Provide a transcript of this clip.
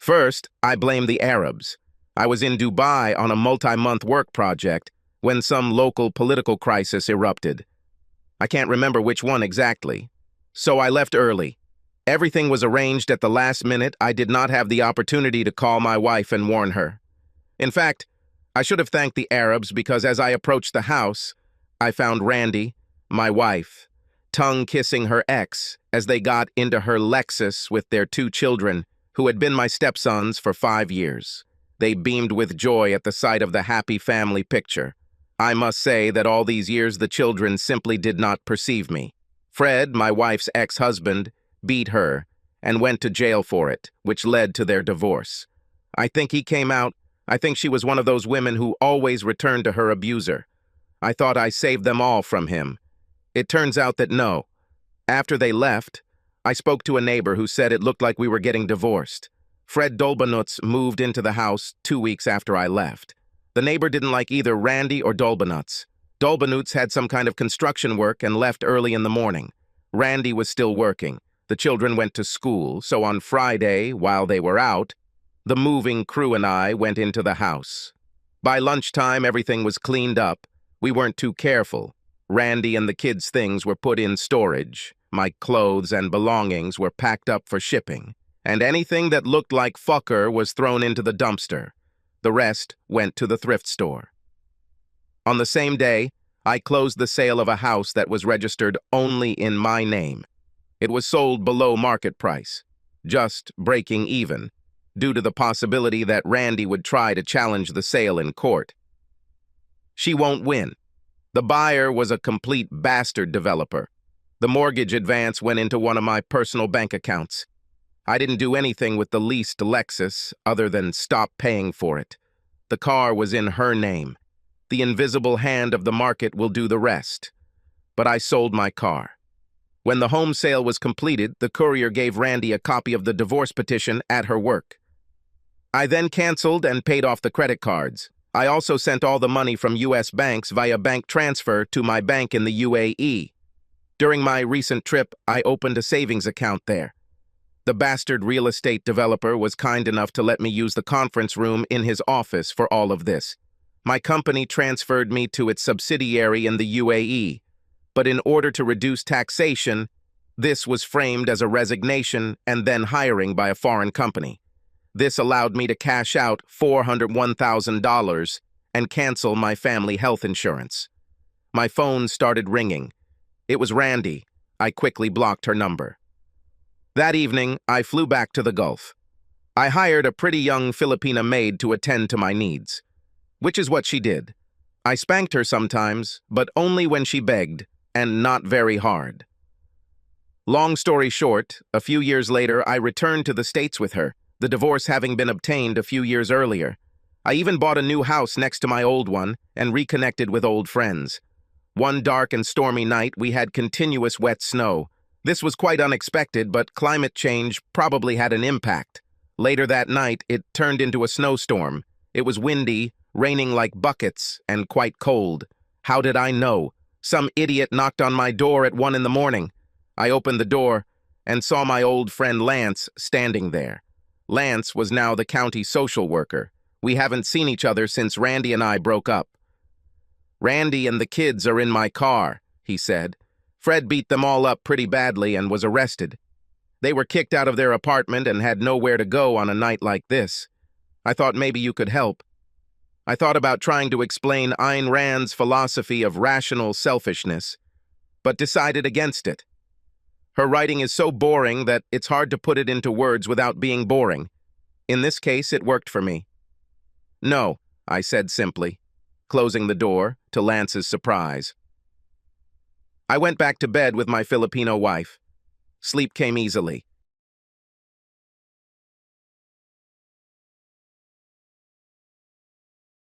First, I blame the Arabs. I was in Dubai on a multi-month work project when some local political crisis erupted. I can't remember which one exactly. So I left early. Everything was arranged at the last minute. I did not have the opportunity to call my wife and warn her. In fact, I should have thanked the Arabs because as I approached the house, I found Randy, my wife, tongue-kissing her ex as they got into her Lexus with their 2 children, who had been my stepsons for 5 years. They beamed with joy at the sight of the happy family picture. I must say that all these years the children simply did not perceive me. Fred, my wife's ex-husband, beat her and went to jail for it, which led to their divorce. I think she was one of those women who always returned to her abuser. I thought I saved them all from him. It turns out that no. After they left, I spoke to a neighbor who said it looked like we were getting divorced. Fred Dolbanutz moved into the house 2 weeks after I left. The neighbor didn't like either Randy or Dolbanutz. Dolbanutz had some kind of construction work and left early in the morning. Randy was still working. The children went to school, so on Friday, while they were out, the moving crew and I went into the house. By lunchtime, everything was cleaned up. We weren't too careful. Randy and the kids' things were put in storage. My clothes and belongings were packed up for shipping. And anything that looked like fucker was thrown into the dumpster. The rest went to the thrift store. On the same day, I closed the sale of a house that was registered only in my name. It was sold below market price, just breaking even, due to the possibility that Randy would try to challenge the sale in court. She won't win. The buyer was a complete bastard developer. The mortgage advance went into one of my personal bank accounts. I didn't do anything with the leased Lexus other than stop paying for it. The car was in her name. The invisible hand of the market will do the rest. But I sold my car. When the home sale was completed, the courier gave Randy a copy of the divorce petition at her work. I then canceled and paid off the credit cards. I also sent all the money from U.S. banks via bank transfer to my bank in the UAE. During my recent trip, I opened a savings account there. The bastard real estate developer was kind enough to let me use the conference room in his office for all of this. My company transferred me to its subsidiary in the UAE, but in order to reduce taxation, this was framed as a resignation and then hiring by a foreign company. This allowed me to cash out $401,000 and cancel my family health insurance. My phone started ringing. It was Randy. I quickly blocked her number. That evening, I flew back to the Gulf. I hired a pretty young Filipina maid to attend to my needs, which is what she did. I spanked her sometimes, but only when she begged, and not very hard. Long story short, a few years later, I returned to the States with her, the divorce having been obtained a few years earlier. I even bought a new house next to my old one and reconnected with old friends. One dark and stormy night, we had continuous wet snow. This was quite unexpected, but climate change probably had an impact. Later that night, it turned into a snowstorm. It was windy, raining like buckets, and quite cold. How did I know? Some idiot knocked on my door at 1 in the morning. I opened the door and saw my old friend Lance standing there. Lance was now the county social worker. We haven't seen each other since Randy and I broke up. "Randy and the kids are in my car," he said. "Fred beat them all up pretty badly and was arrested. They were kicked out of their apartment and had nowhere to go on a night like this. I thought maybe you could help." I thought about trying to explain Ayn Rand's philosophy of rational selfishness, but decided against it. Her writing is so boring that it's hard to put it into words without being boring. In this case, it worked for me. "No," I said simply, closing the door, to Lance's surprise. I went back to bed with my Filipino wife. Sleep came easily.